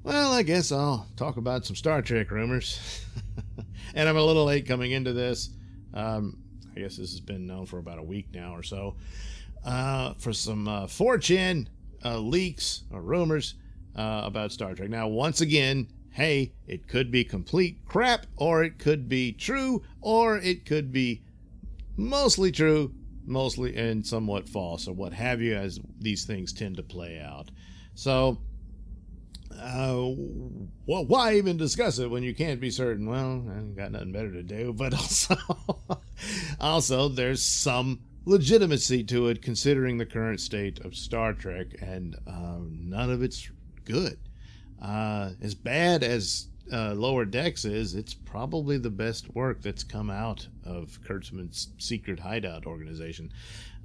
Well, I guess I'll talk about some Star Trek rumors. And I'm a little late coming into this. I guess this has been known for about a week now or so. For some 4chan leaks or rumors about Star Trek. Now, once again, hey, it could be complete crap, or it could be true, or it could be mostly true, mostly and somewhat false, or what have you, as these things tend to play out. So, well, why even discuss it when you can't be certain? Well, I ain't got nothing better to do. But also, there's some legitimacy to it, considering the current state of Star Trek, and none of it's good. As bad as Lower Decks is, it's probably the best work that's come out of Kurtzman's secret hideout organization.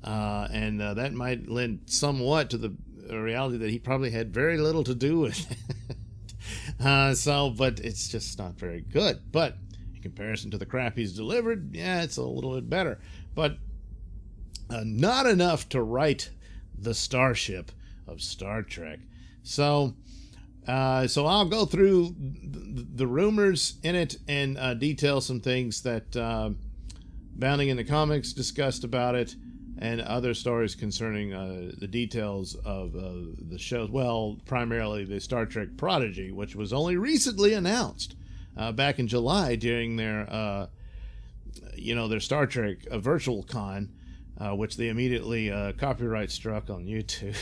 And that might lend somewhat to the reality that he probably had very little to do with it. But it's just not very good. But in comparison to the crap he's delivered, yeah, it's a little bit better. But not enough to right the starship of Star Trek. So I'll go through the rumors in it and detail some things that Bounding in the Comics discussed about it, and other stories concerning the details of the show. Well, primarily the Star Trek Prodigy, which was only recently announced back in July during their Star Trek virtual con, which they immediately copyright struck on YouTube.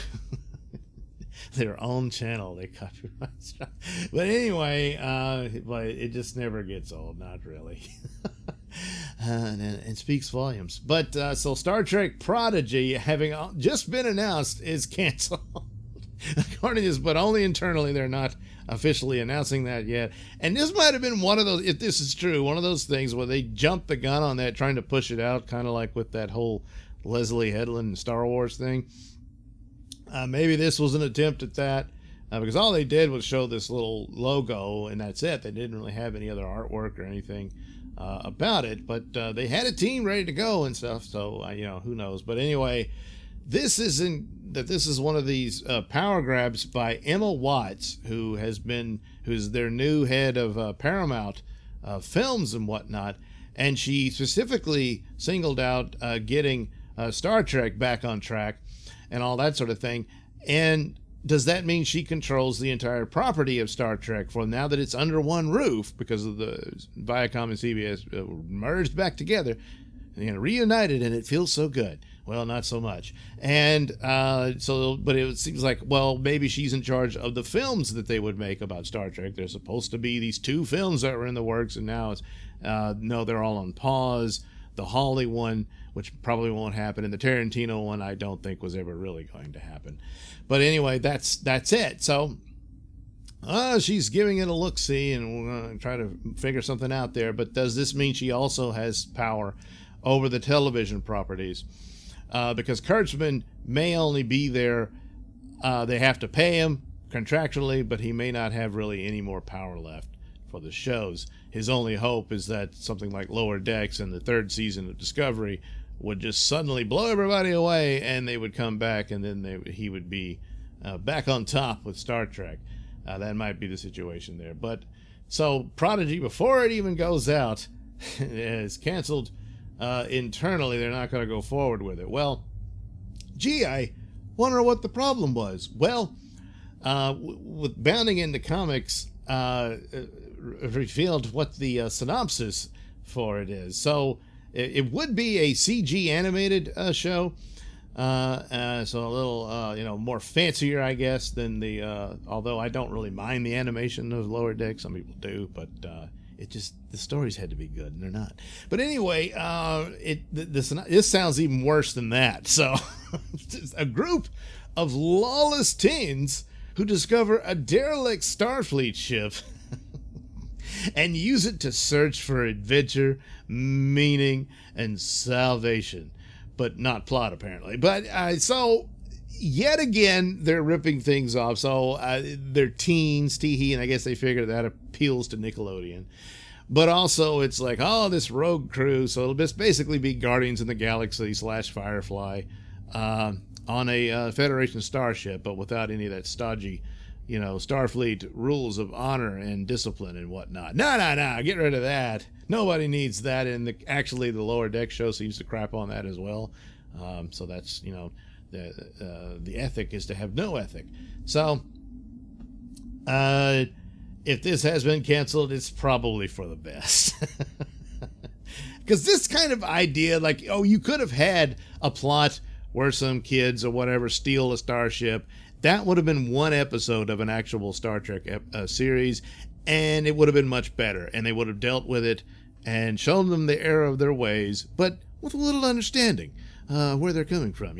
Their own channel, they copyright struck. But anyway, but it just never gets old, not really. And speaks volumes. But so Star Trek Prodigy, having just been announced, is canceled. According to this, but only internally. They're not officially announcing that yet. And this might have been one of those, if this is true, one of those things where they jumped the gun on that, trying to push it out, kind of like with that whole Leslie Headland Star Wars thing. Maybe this was an attempt at that, because all they did was show this little logo, and that's it. They didn't really have any other artwork or anything about it, but they had a team ready to go and stuff, so who knows. But anyway, this is one of these power grabs by Emma Watts, who's their new head of Paramount Films and whatnot, and she specifically singled out getting Star Trek back on track and all that sort of thing. And does that mean she controls the entire property of Star Trek for now that it's under one roof, because of the Viacom and CBS merged back together and reunited, and it feels so good? Well, not so much. And but it seems like, well, maybe she's in charge of the films that they would make about Star Trek. There's supposed to be these 2 films that were in the works, and now it's no, they're all on pause. The Hawley one, which probably won't happen, and the Tarantino one, I don't think was ever really going to happen. But anyway, that's it. So she's giving it a look-see, and we're going to try to figure something out there. But does this mean she also has power over the television properties? Because Kurtzman may only be there, they have to pay him contractually, but he may not have really any more power left for the shows. His only hope is that something like Lower Decks and the 3rd season of Discovery would just suddenly blow everybody away, and they would come back, and then he would be back on top with Star Trek. That might be the situation there. But so Prodigy, before it even goes out, is canceled internally. They're not going to go forward with it. Well, gee, I wonder what the problem was. Well, with Bounding into Comics, revealed what the synopsis for it is. So it would be a CG animated show, so a little more fancier, I guess, than the although I don't really mind the animation of Lower Deck. Some people do, but the stories had to be good, and they're not. But anyway, this sounds even worse than that. So a group of lawless teens who discover a derelict Starfleet ship and use it to search for adventure, meaning, and salvation. But not plot, apparently. But so yet again, they're ripping things off. So they're teens, teehee, and I guess they figure that appeals to Nickelodeon. But also, it's like, oh, this rogue crew. So it'll just basically be Guardians in the Galaxy / Firefly on a Federation starship, but without any of that stodgy Starfleet rules of honor and discipline and whatnot. No, get rid of that. Nobody needs that. And actually, the Lower Deck show seems to crap on that as well. So that's, the ethic is to have no ethic. So, if this has been canceled, it's probably for the best. Because this kind of idea, like, you could have had a plot where some kids or whatever steal a starship. That would have been one episode of an actual Star Trek series, and it would have been much better. And they would have dealt with it and shown them the error of their ways, but with a little understanding where they're coming from,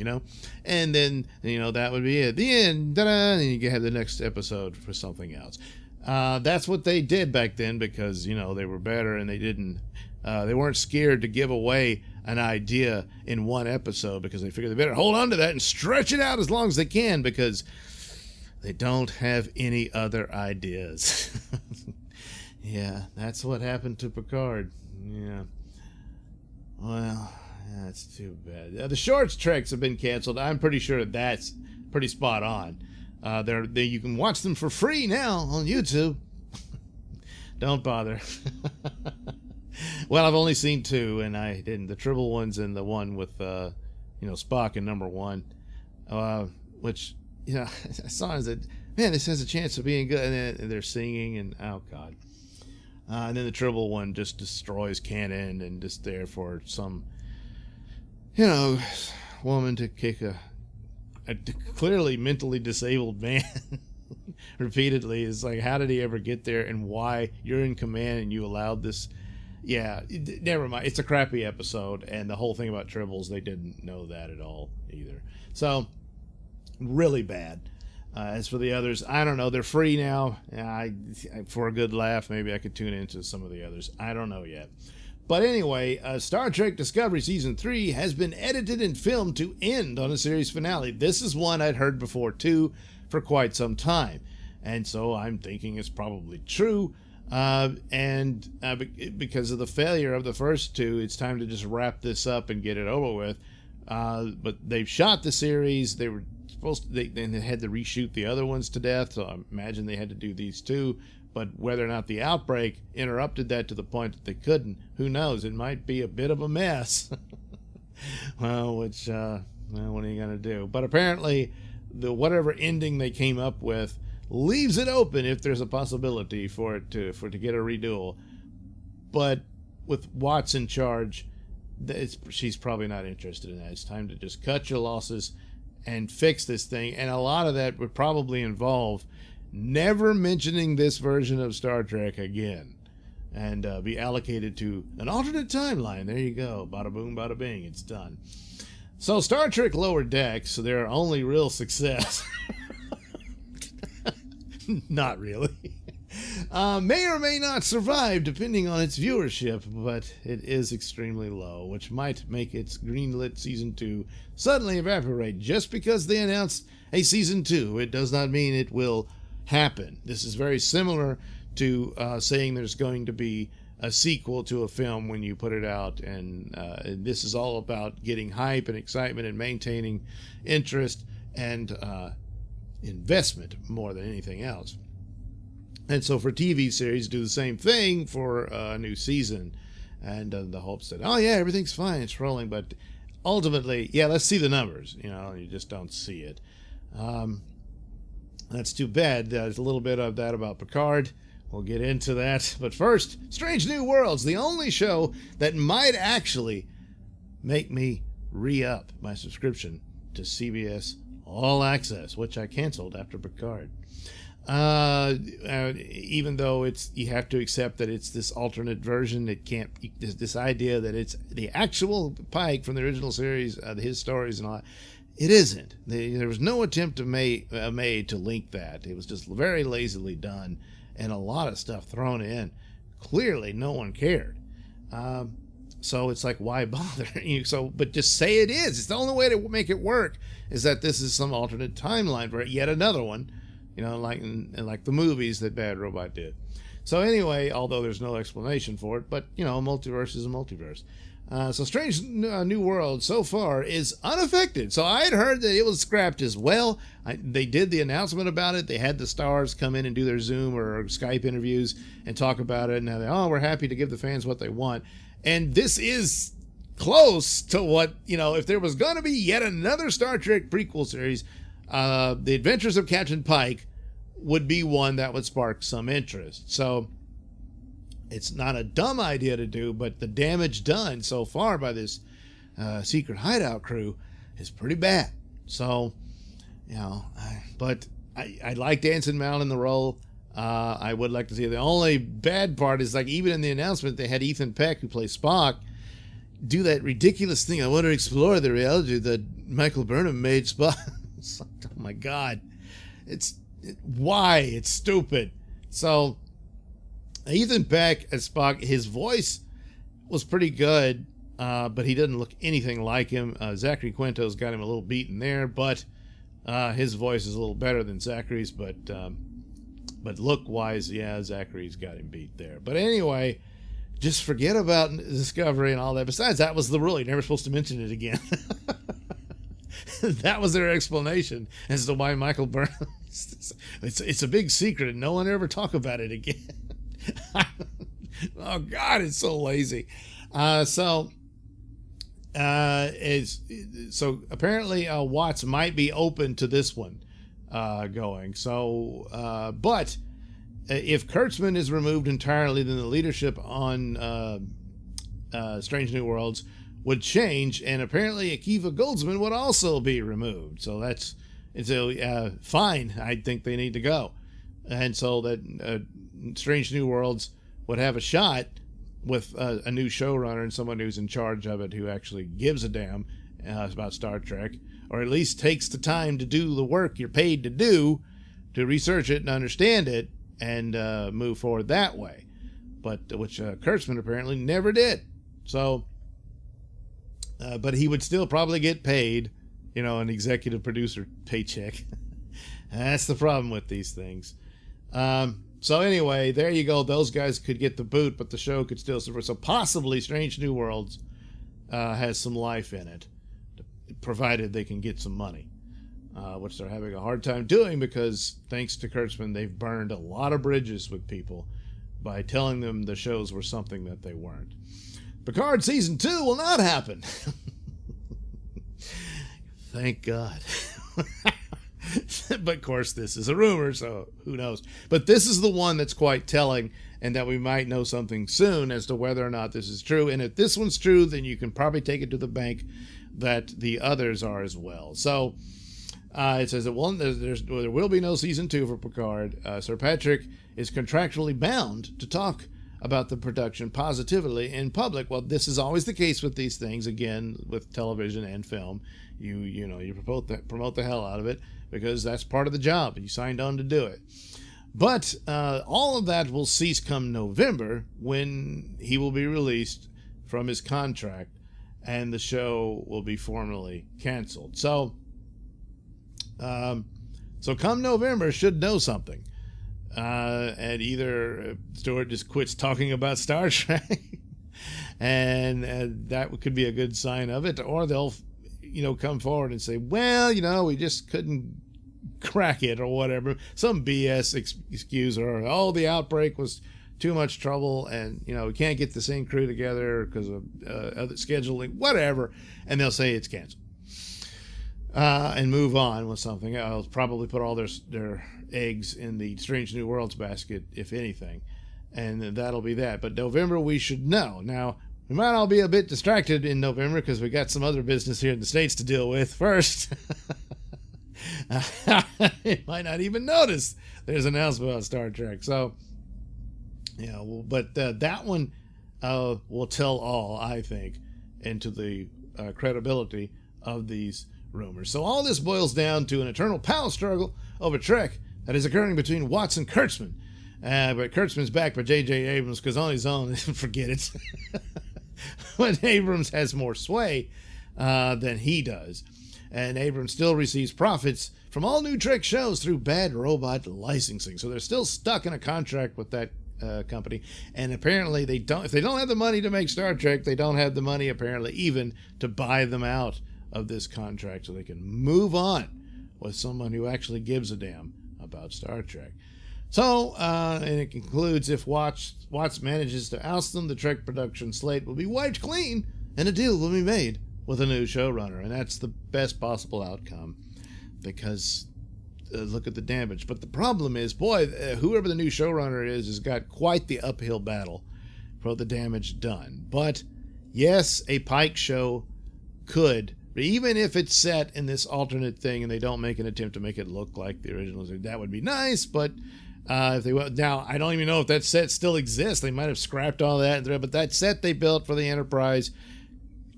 And then, that would be it. The end. Ta-da! And you have the next episode for something else. That's what they did back then because, they were better and they weren't scared to give away an idea in one episode because they figured they better hold on to that and stretch it out as long as they can because they don't have any other ideas. Yeah, that's what happened to Picard. Yeah. Well, that's too bad. The short treks have been canceled. I'm pretty sure that's pretty spot on. You can watch them for free now on YouTube. Don't bother. Well, I've only seen 2, and I didn't. The Tribble ones and the one with, Spock in #1, which, I saw as that, man, this has a chance of being good. And they're singing, and oh god. And then the Tribble one just destroys canon and just there for some, woman to kick a clearly mentally disabled man repeatedly. It's like, how did he ever get there, and why? You're in command and you allowed this. Yeah, never mind. It's a crappy episode, and the whole thing about Tribbles, they didn't know that at all either. So, really bad. As for the others, I don't know. They're free now. For a good laugh, maybe I could tune into some of the others. I don't know yet. But anyway, Star Trek Discovery Season 3 has been edited and filmed to end on a series finale. This is one I'd heard before, too, for quite some time. And so I'm thinking it's probably true. Because of the failure of the first 2, it's time to just wrap this up and get it over with. But they've shot the series. They were supposed to, they had to reshoot the other ones to death, so I imagine they had to do these 2. But whether or not the outbreak interrupted that to the point that they couldn't, who knows? It might be a bit of a mess. Well, what are you going to do? But apparently, whatever ending they came up with leaves it open if there's a possibility for it to get a redo. But with Watts in charge, she's probably not interested in that. It's time to just cut your losses and fix this thing. And a lot of that would probably involve never mentioning this version of Star Trek again, and be allocated to an alternate timeline. There you go. Bada boom, bada bing. It's done. So Star Trek Lower Decks, their only real success. Not really. May or may not survive depending on its viewership, but it is extremely low, which might make its greenlit Season 2 suddenly evaporate. Just because they announced a Season 2, it does not mean it will happen. This is very similar to saying there's going to be a sequel to a film when you put it out, and this is all about getting hype and excitement and maintaining interest and investment more than anything else. And so for TV series, do the same thing for a new season, and the hopes that, oh yeah, everything's fine, it's rolling, but ultimately, yeah, let's see the numbers. You just don't see it. That's too bad. There's a little bit of that about Picard. We'll get into that. But first, Strange New Worlds, the only show that might actually make me re-up my subscription to CBS All Access, which I canceled after Picard. Even though you have to accept that it's this alternate version, it can't. This idea that it's the actual Pike from the original series, his stories and all that. It isn't. There was no attempt made to link that. It was just very lazily done, and a lot of stuff thrown in. Clearly, no one cared. So it's like, why bother? But just say it is. It's the only way to make it work. Is that this is some alternate timeline for yet another one, like the movies that Bad Robot did. So anyway, although there's no explanation for it, but multiverse is a multiverse. So Strange New World so far is unaffected. So I had heard that it was scrapped as well. They did the announcement about it. They had the stars come in and do their Zoom or Skype interviews and talk about it. And now we're happy to give the fans what they want. And this is close to what, if there was going to be yet another Star Trek prequel series, The Adventures of Captain Pike would be one that would spark some interest. So it's not a dumb idea to do, but the damage done so far by this secret hideout crew is pretty bad. So, but I like Anson Mount in the role. I would like to see it. The only bad part is, like, even in the announcement, they had Ethan Peck, who plays Spock, do that ridiculous thing. I want to explore the reality that Michael Burnham made Spock. It's like, oh my God. Why? It's stupid. So, Ethan Peck as Spock, his voice was pretty good, but he didn't look anything like him. Zachary Quinto's got him a little beaten there, but his voice is a little better than Zachary's. But look-wise, yeah, Zachary's got him beat there. But anyway, just forget about Discovery and all that. Besides, that was the rule. You're never supposed to mention it again. That was their explanation as to why Michael Burnham. It's a big secret, and no one ever talk about it again. Oh God, it's so lazy. So apparently Watts might be open to this one going. So, but if Kurtzman is removed entirely, then the leadership on Strange New Worlds would change, and apparently Akiva Goldsman would also be removed. So it's fine. I think they need to go, and so that Strange New Worlds would have a shot with a new showrunner and someone who's in charge of it, who actually gives a damn about Star Trek, or at least takes the time to do the work you're paid to do, to research it and understand it, and move forward that way. But which Kurtzman apparently never did. So, but he would still probably get paid, an executive producer paycheck. That's the problem with these things. So anyway, there you go. Those guys could get the boot, but the show could still survive. So possibly Strange New Worlds has some life in it, provided they can get some money, which they're having a hard time doing because, thanks to Kurtzman, they've burned a lot of bridges with people by telling them the shows were something that they weren't. Picard Season 2 will not happen. Thank God. But of course, this is a rumor, so who knows? But this is the one that's quite telling, and that we might know something soon as to whether or not this is true. And if this one's true, then you can probably take it to the bank that the others are as well. So it says that there will be no Season 2 for Picard. Sir Patrick is contractually bound to talk about the production positively in public. Well, this is always the case with these things. Again, with television and film, you promote the hell out of it, because that's part of the job. You signed on to do it. But all of that will cease come November, when he will be released from his contract and the show will be formally canceled. So come November, should know something. And either Stewart just quits talking about Star Trek, and that could be a good sign of it, or they'll come forward and say, well, we just couldn't crack it, or whatever, some BS excuse, or the outbreak was too much trouble, and we can't get the same crew together because of other scheduling, whatever, and they'll say it's canceled, and move on with something. I'll probably put all their eggs in the Strange New Worlds basket, if anything, and that'll be that. But November, we should know. Now, we might all be a bit distracted in November because we got some other business here in the States to deal with first. You might not even notice there's an announcement about Star Trek. So, but that one will tell all, I think, into the credibility of these rumors. So all this boils down to an eternal power struggle over Trek that is occurring between Watts and Kurtzman. But Kurtzman's backed by J.J. Abrams because on his own, forget it. But Abrams has more sway than he does. And Abrams still receives profits from all new Trek shows through Bad Robot licensing. So they're still stuck in a contract with that company, and apparently they don't. If they don't have the money to make Star Trek, they don't have the money apparently even to buy them out of this contract, so they can move on with someone who actually gives a damn about Star Trek. So, and it concludes, if Watts manages to oust them, the Trek production slate will be wiped clean, and a deal will be made with a new showrunner. And that's the best possible outcome, because look at the damage. But the problem is, boy, whoever the new showrunner is has got quite the uphill battle for the damage done. But yes, a Pike show could, even if it's set in this alternate thing and they don't make an attempt to make it look like the originals, that would be nice. But if they will, now I don't even know if that set still exists. They might have scrapped all that, but that set they built for the Enterprise,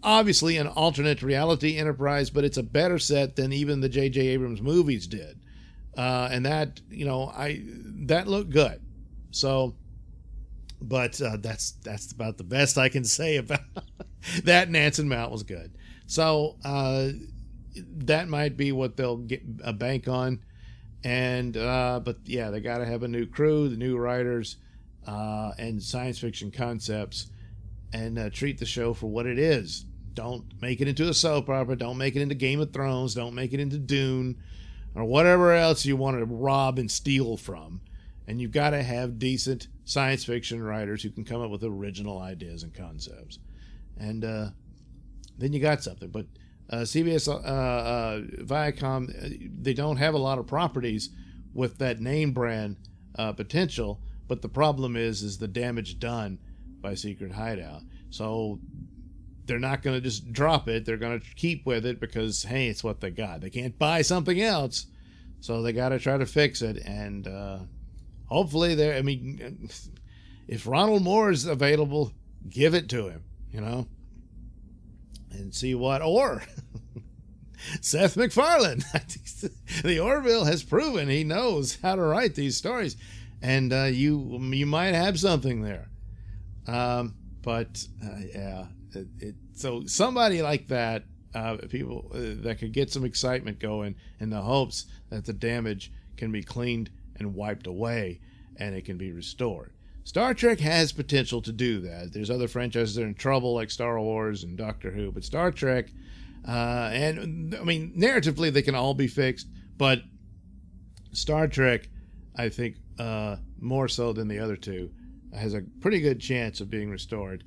obviously an alternate reality Enterprise, but it's a better set than even the J.J. Abrams movies did, and that, you know, that looked good. So, but that's about the best I can say about that. And Anson Mount was good. So that might be what they'll get a bank on. And but yeah, they got to have a new crew, the new writers, and science fiction concepts, and treat the show for what it is. Don't make it into a soap opera. Don't make it into Game of Thrones. Don't make it into Dune, or whatever else you want to rob and steal from. And you've got to have decent science fiction writers who can come up with original ideas and concepts, and then you got something. But CBS, Viacom, they don't have a lot of properties with that name brand potential, but the problem is the damage done by Secret Hideout. So they're not going to just drop it. They're going to keep with it because, hey, it's what they got. They can't buy something else, so they got to try to fix it. And hopefully I mean, if Ronald Moore is available, give it to him, you know, and see what, or Seth MacFarlane. The Orville has proven he knows how to write these stories, and you might have something there. Yeah, so somebody like that, people that could get some excitement going in the hopes that the damage can be cleaned and wiped away and it can be restored. Star Trek has potential to do that. There's other franchises that are in trouble, like Star Wars and Doctor Who, but Star Trek, and I mean, narratively they can all be fixed, but Star Trek, I think, more so than the other two, has a pretty good chance of being restored.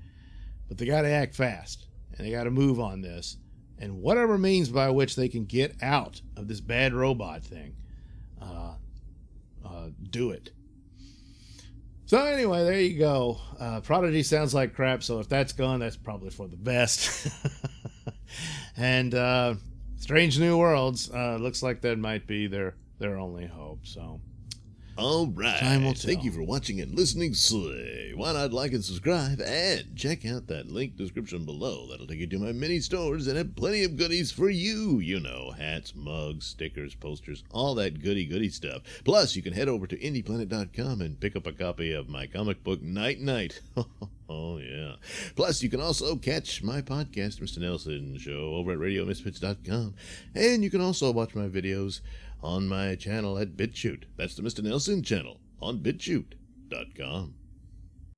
But they got to act fast, and they got to move on this, and whatever means by which they can get out of this bad robot thing, do it. So anyway, there you go. Prodigy sounds like crap, so if that's gone, that's probably for the best. And Strange New Worlds, looks like that might be their only hope. So, all right. Time will tell. Thank you for watching and listening. Why not like and subscribe, and check out that link description below. That'll take you to my mini stores and have plenty of goodies for you. You know, hats, mugs, stickers, posters, all that goody stuff. Plus, you can head over to indieplanet.com and pick up a copy of my comic book Night Night. Oh, yeah. Plus, you can also catch my podcast, Mr Nailsin Show, over at RadioMisfits.com. And you can also watch my videos on my channel at BitChute. That's the Mr Nailsin channel on BitChute.com.